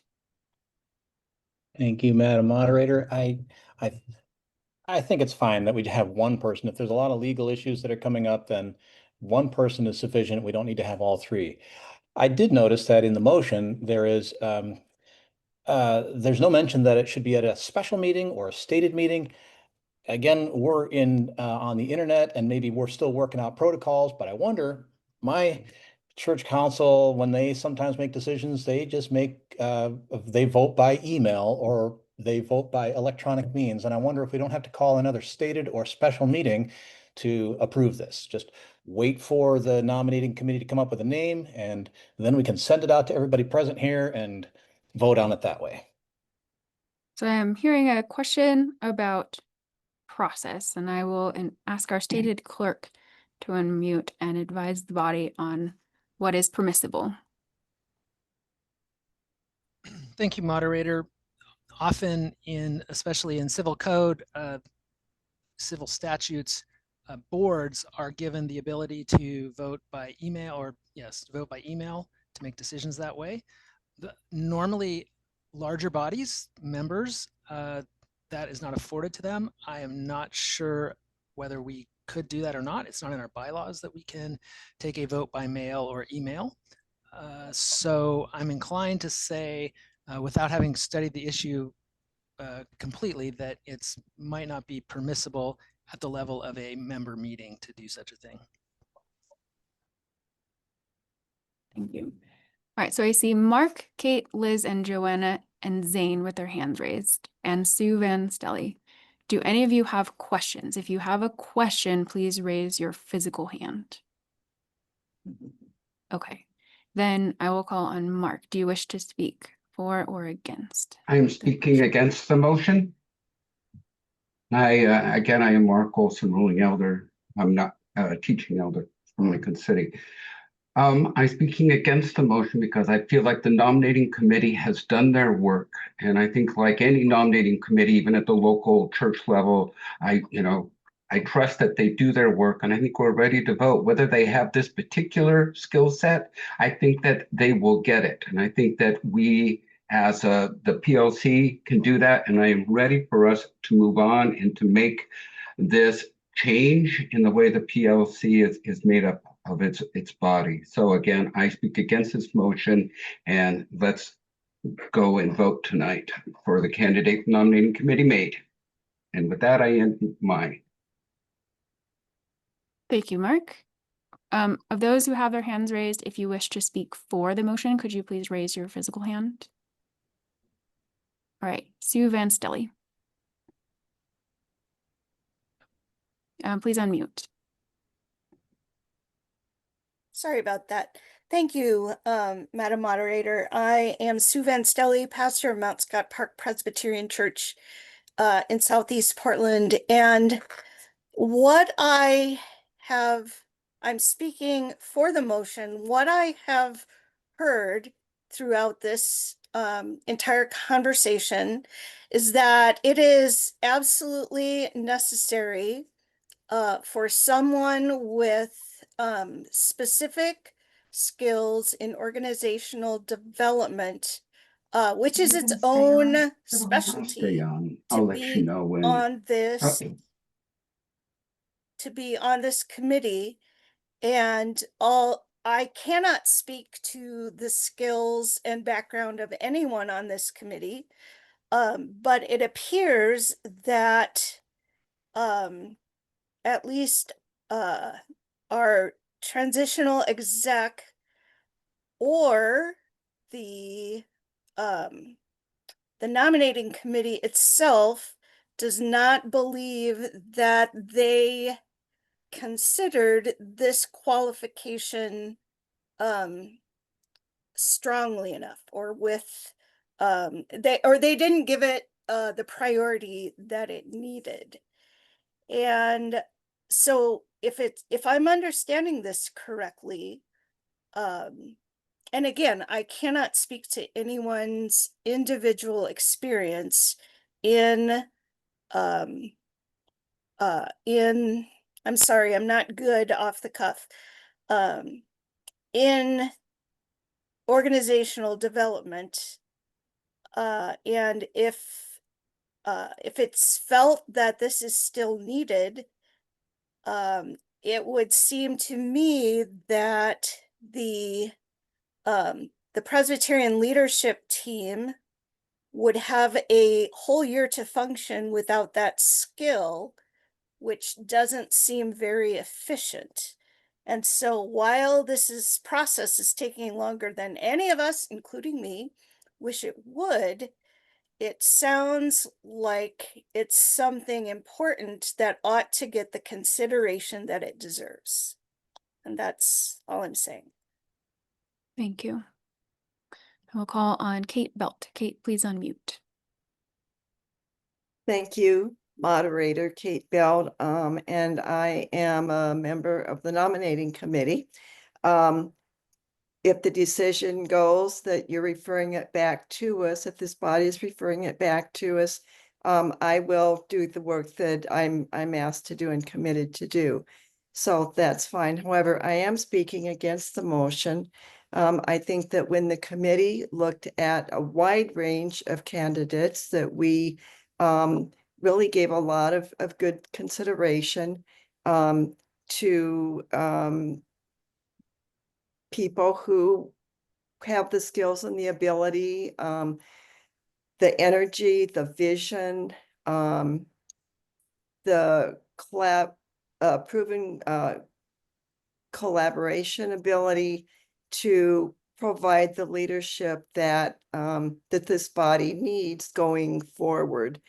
Thank you, Madam Moderator. I think it's fine that we have 1 person. If there's a lot of legal issues that are coming up, then 1 person is sufficient. We don't need to have all 3. I did notice that in the motion, there's no mention that it should be at a special meeting or a stated meeting. Again, we're on the internet and maybe we're still working out protocols, but I wonder, my church council, when they sometimes make decisions, they just they vote by email or they vote by electronic means. And I wonder if we don't have to call another stated or special meeting to approve this. Just wait for the nominating committee to come up with a name, and then we can send it out to everybody present here and vote on it that way. So I'm hearing a question about process, and I will ask our stated clerk to unmute and advise the body on what is permissible. Thank you, moderator. Often especially in civil code, civil statutes, boards are given the ability to vote by email to make decisions that way. Normally larger bodies, members, that is not afforded to them. I am not sure whether we could do that or not. It's not in our bylaws that we can take a vote by mail or email. So I'm inclined to say, without having studied the issue completely, that it's might not be permissible at the level of a member meeting to do such a thing. Thank you. All right, so I see Mark, Kate, Liz, and Joanna and Zane with their hands raised, and Sue Van Stelly. Do any of you have questions? If you have a question, please raise your physical hand. Okay, then I will call on Mark. Do you wish to speak for or against? I am speaking against the motion. Again, I am Mark Olson, ruling elder. I'm not a teaching elder from Lincoln City. I'm speaking against the motion because I feel like the nominating committee has done their work. And I think like any nominating committee, even at the local church level, I trust that they do their work, and I think we're ready to vote. Whether they have this particular skill set, I think that they will get it. And I think that we as the PLC can do that. And I am ready for us to move on and to make this change in the way the PLC is made up of its body. So again, I speak against this motion, and let's go and vote tonight for the candidate nominating committee made. And with that, I end my. Thank you, Mark. Of those who have their hands raised, if you wish to speak for the motion, could you please raise your physical hand? All right, Sue Van Stelly. Please unmute. Sorry about that. Thank you, Madam Moderator. I am Sue Van Stelly, pastor of Mount Scott Park Presbyterian Church in Southeast Portland. And I'm speaking for the motion. What I have heard throughout this entire conversation is that it is absolutely necessary for someone with specific skills in organizational development, which is its own specialty, I'll let you know when. To be on this committee. And I cannot speak to the skills and background of anyone on this committee, but it appears that at least our transitional exec or the nominating committee itself does not believe that they considered this qualification strongly enough, or with they didn't give it the priority that it needed. And so if I'm understanding this correctly, and again, I cannot speak to anyone's individual experience in I'm sorry, I'm not good off the cuff, in organizational development, and if it's felt that this is still needed, it would seem to me that the Presbyterian leadership team would have a whole year to function without that skill, which doesn't seem very efficient. And so while this process is taking longer than any of us, including me, wish it would, it sounds like it's something important that ought to get the consideration that it deserves. And that's all I'm saying. Thank you. We'll call on Kate Belt. Kate, please unmute. Thank you, moderator Kate Belt, and I am a member of the nominating committee. If the decision goes that you're referring it back to us, if this body is referring it back to us, I will do the work that I'm asked to do and committed to do. So that's fine. However, I am speaking against the motion. I think that when the committee looked at a wide range of candidates, that we really gave a lot of good consideration to people who have the skills and the ability, the energy, the vision, the proven collaboration ability to provide the leadership that that this body needs going forward.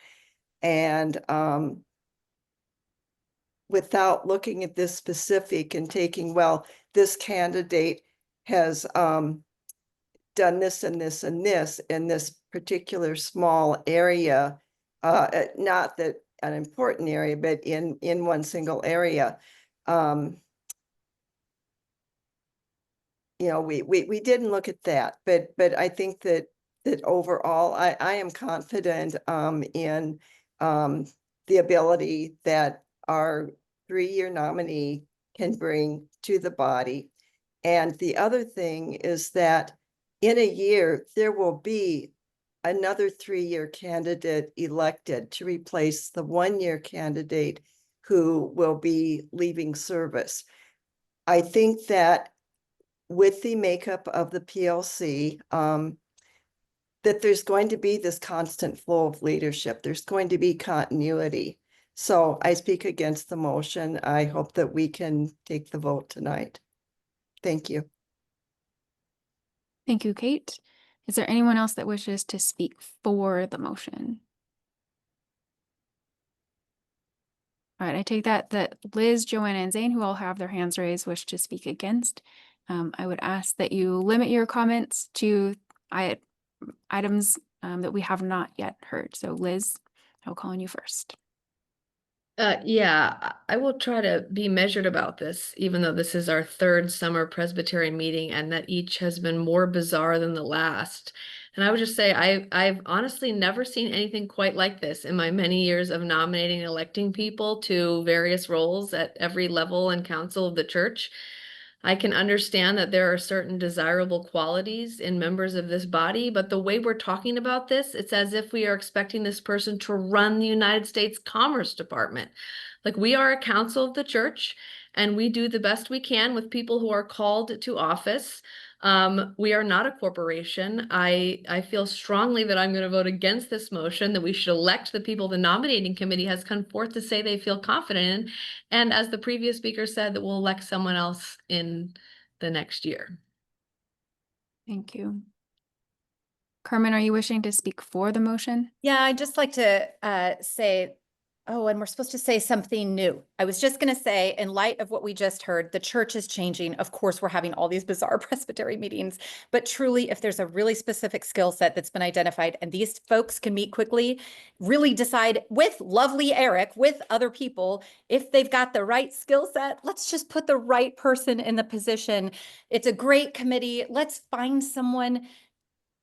And without looking at this specific and taking, well, this candidate has done this and this and this in this particular small area, not that an important area, but in one single area. You know, we didn't look at that, but I think that overall, I am confident in the ability that our 3-year nominee can bring to the body. And the other thing is that in a year, there will be another 3-year candidate elected to replace the 1-year candidate who will be leaving service. I think that with the makeup of the PLC, that there's going to be this constant flow of leadership. There's going to be continuity. So I speak against the motion. I hope that we can take the vote tonight. Thank you. Thank you, Kate. Is there anyone else that wishes to speak for the motion? All right, I take that Liz, Joanna, and Zane, who all have their hands raised, wish to speak against. I would ask that you limit your comments to items that we have not yet heard. So Liz, I'll call on you first. Yeah, I will try to be measured about this, even though this is our 3rd summer Presbyterian meeting and that each has been more bizarre than the last. And I would just say I've honestly never seen anything quite like this in my many years of nominating and electing people to various roles at every level and council of the church. I can understand that there are certain desirable qualities in members of this body, but the way we're talking about this, it's as if we are expecting this person to run the United States Commerce Department. Like, we are a council of the church, and we do the best we can with people who are called to office. We are not a corporation. I feel strongly that I'm going to vote against this motion, that we should elect the people the nominating committee has come forth to say they feel confident in. And as the previous speaker said, that we'll elect someone else in the next year. Thank you. Carmen, are you wishing to speak for the motion? Yeah, I'd just like to say, oh, and we're supposed to say something new. I was just going to say, in light of what we just heard, the church is changing. Of course, we're having all these bizarre Presbytery meetings, but truly, if there's a really specific skill set that's been identified and these folks can meet quickly, really decide with lovely Eric, with other people, if they've got the right skill set, let's just put the right person in the position. It's a great committee. Let's find someone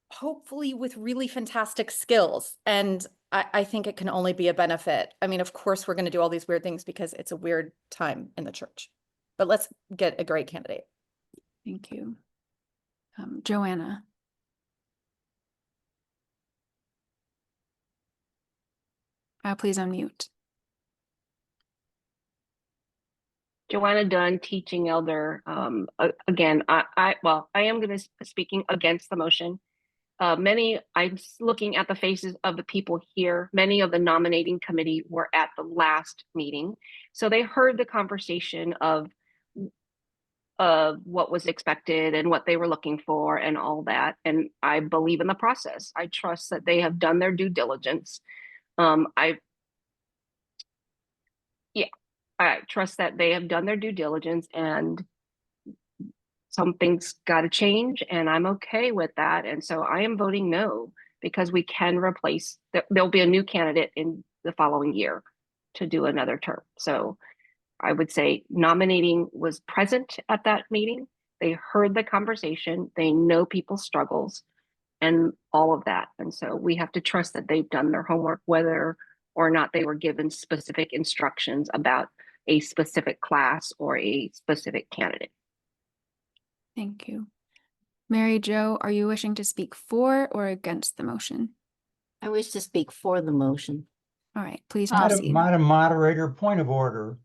hopefully with really fantastic skills. And I think it can only be a benefit. I mean, of course, we're going to do all these weird things because it's a weird time in the church, but let's get a great candidate. Thank you. Joanna. Please unmute. Joanna Dunn, teaching elder. Again, I am going to be speaking against the motion. I'm looking at the faces of the people here. Many of the nominating committee were at the last meeting. So they heard the conversation of what was expected and what they were looking for and all that. And I believe in the process. I trust that they have done their due diligence. I trust that they have done their due diligence, and something's got to change, and I'm okay with that. And so I am voting no, because we can replace, there'll be a new candidate in the following year to do another term. So I would say nominating was present at that meeting. They heard the conversation. They know people's struggles and all of that. And so we have to trust that they've done their homework, whether or not they were given specific instructions about a specific class or a specific candidate. Thank you. Mary Jo, are you wishing to speak for or against the motion? I wish to speak for the motion. All right, please Madam, proceed. Madam Moderator, point of order.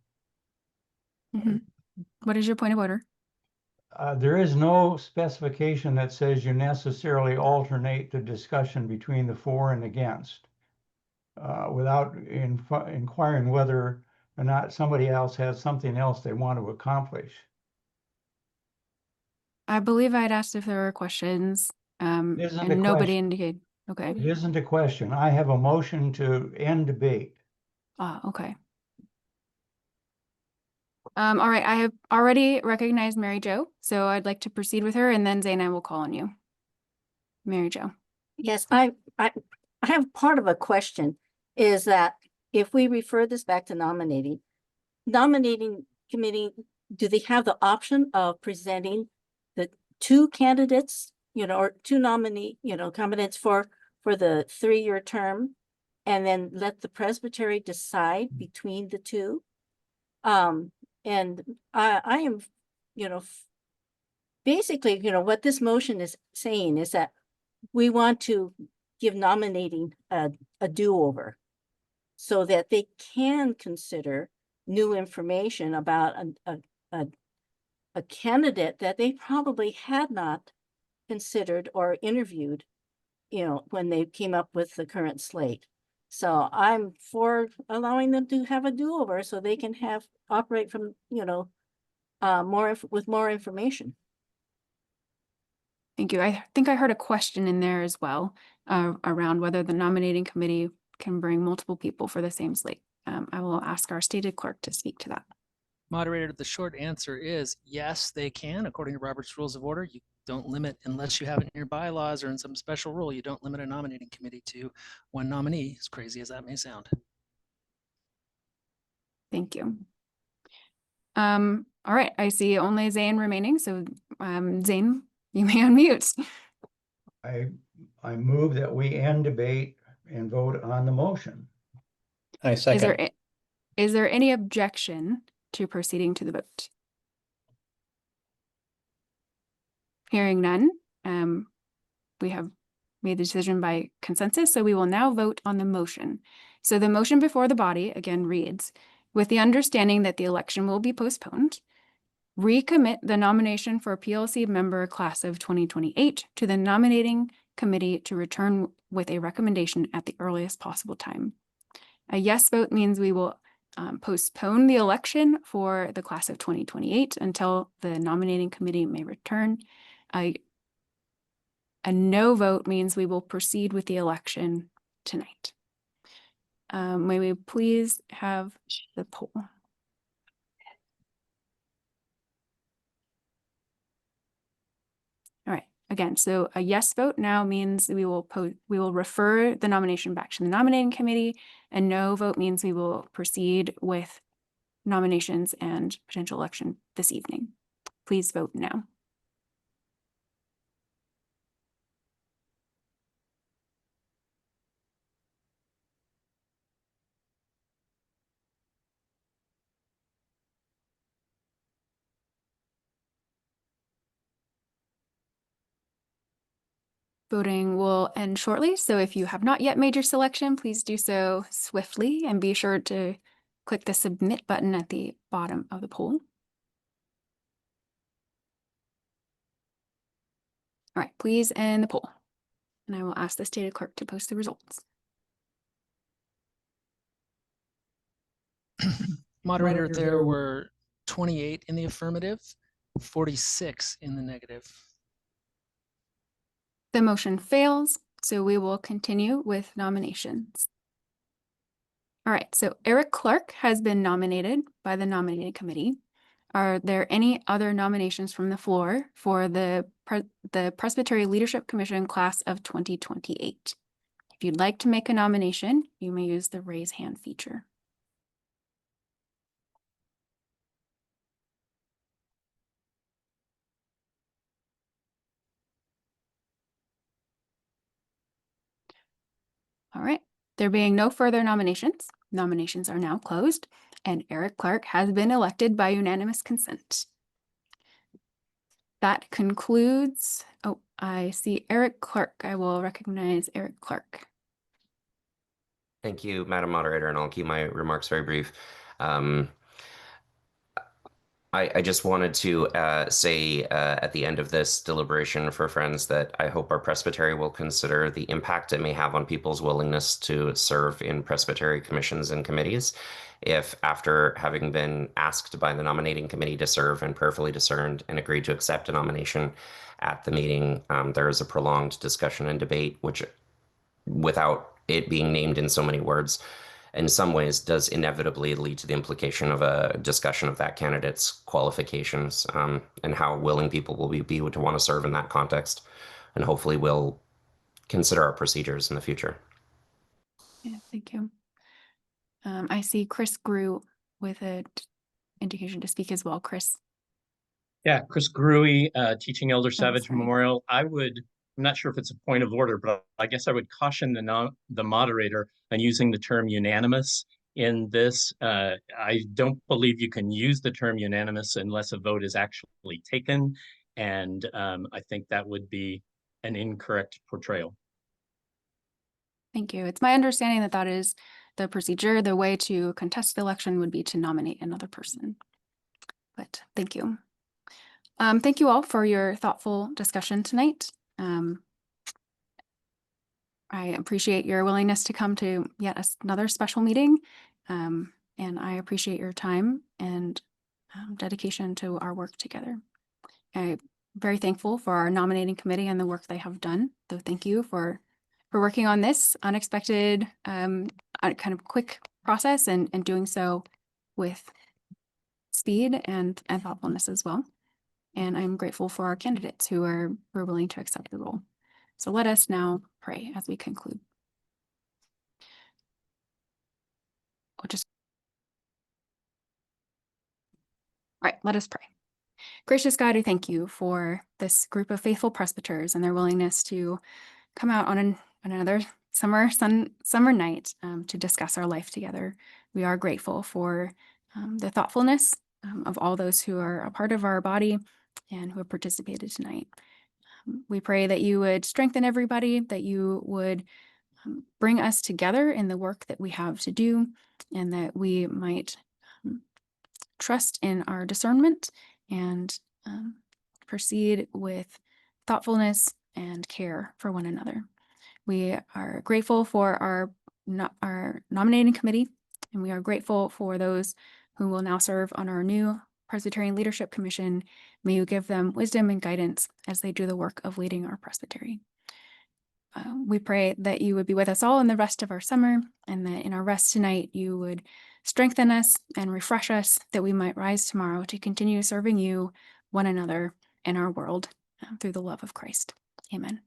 Mhm. What is your point of order? There is no specification that says you necessarily alternate the discussion between the for and against without inquiring whether or not somebody else has something else they want to accomplish. I believe I'd asked if there were questions, It isn't a and nobody question. indicated. Okay. It isn't a question. I have a motion to end debate. Ah, okay. All right, I have already recognized Mary Jo, so I'd like to proceed with her, and then Zane, I will call on you. Mary Jo. Yes, I have part of a question, is that if we refer this back to nominating committee, do they have the option of presenting the two candidates, or two candidates for the 3-year term, and then let the Presbytery decide between the two? And I am, basically, what this motion is saying is that we want to give nominating a do-over so that they can consider new information about a candidate that they probably had not considered or interviewed, when they came up with the current slate. So I'm for allowing them to have a do-over so they can operate from, with more information. Thank you. I think I heard a question in there as well, around whether the nominating committee can bring multiple people for the same slate. I will ask our stated clerk to speak to that. Moderator, the short answer is yes, they can. According to Robert's Rules of Order, you don't limit, unless you have it in your bylaws or in some special rule, you don't limit a nominating committee to one nominee, as crazy as that may sound. Thank you. All right, I see only Zane remaining, so Zane, you may unmute. I move that we end debate and vote on the motion. I second. Is there any objection to proceeding to the vote? Hearing none, we have made the decision by consensus, so we will now vote on the motion. So the motion before the body again reads, with the understanding that the election will be postponed, recommit the nomination for PLC member class of 2028 to the nominating committee to return with a recommendation at the earliest possible time. A yes vote means we will postpone the election for the class of 2028 until the nominating committee may return. A no vote means we will proceed with the election tonight. May we please have the poll? All right, again, so a yes vote now means we will refer the nomination back to the nominating committee. A no vote means we will proceed with nominations and potential election this evening. Please vote now. Voting will end shortly, so if you have not yet made your selection, please do so swiftly and be sure to click the submit button at the bottom of the poll. All right, please end the poll. And I will ask the stated clerk to post the results. Moderator, there were 28 in the affirmative, 46 in the negative. The motion fails, so we will continue with nominations. All right, so Eric Clark has been nominated by the nominating committee. Are there any other nominations from the floor for the Presbytery Leadership Commission class of 2028? If you'd like to make a nomination, you may use the raise hand feature. All right, there being no further nominations, nominations are now closed, and Eric Clark has been elected by unanimous consent. That concludes, oh, I see Eric Clark. I will recognize Eric Clark. Thank you, Madam Moderator, and I'll keep my remarks very brief. I just wanted to say at the end of this deliberation for friends that I hope our presbytery will consider the impact it may have on people's willingness to serve in presbytery commissions and committees. If after having been asked by the nominating committee to serve and prayerfully discerned and agreed to accept a nomination at the meeting, there is a prolonged discussion and debate, which without it being named in so many words, in some ways does inevitably lead to the implication of a discussion of that candidate's qualifications and how willing people will be to want to serve in that context. And hopefully we'll consider our procedures in the future. Yeah, thank you. I see Chris Grew with an indication to speak as well. Chris. Yeah, Chris Gruey, Teaching Elder Savage sorry. Memorial. I'm not sure if it's a point of order, but I guess I would caution the moderator on using the term unanimous in this. I don't believe you can use the term unanimous unless a vote is actually taken. And I think that would be an incorrect portrayal. Thank you. It's my understanding that that is the procedure. The way to contest the election would be to nominate another person. But thank you. Thank you all for your thoughtful discussion tonight. I appreciate your willingness to come to yet another special meeting. And I appreciate your time and dedication to our work together. I'm very thankful for our nominating committee and the work they have done. So thank you for working on this unexpected, kind of quick process and doing so with speed and thoughtfulness as well. And I'm grateful for our candidates who are willing to accept the role. So let us now pray as we conclude. All right, let us pray. Gracious God, I thank you for this group of faithful presbyters and their willingness to come out on another summer night to discuss our life together. We are grateful for the thoughtfulness of all those who are a part of our body and who have participated tonight. We pray that you would strengthen everybody, that you would bring us together in the work that we have to do, and that we might trust in our discernment and proceed with thoughtfulness and care for one another. We are grateful for our nominating committee, and we are grateful for those who will now serve on our new Presbyterian Leadership Commission. May you give them wisdom and guidance as they do the work of leading our presbytery. We pray that you would be with us all in the rest of our summer, and that in our rest tonight, you would strengthen us and refresh us, that we might rise tomorrow to continue serving you, one another, and our world through the love of Christ. Amen.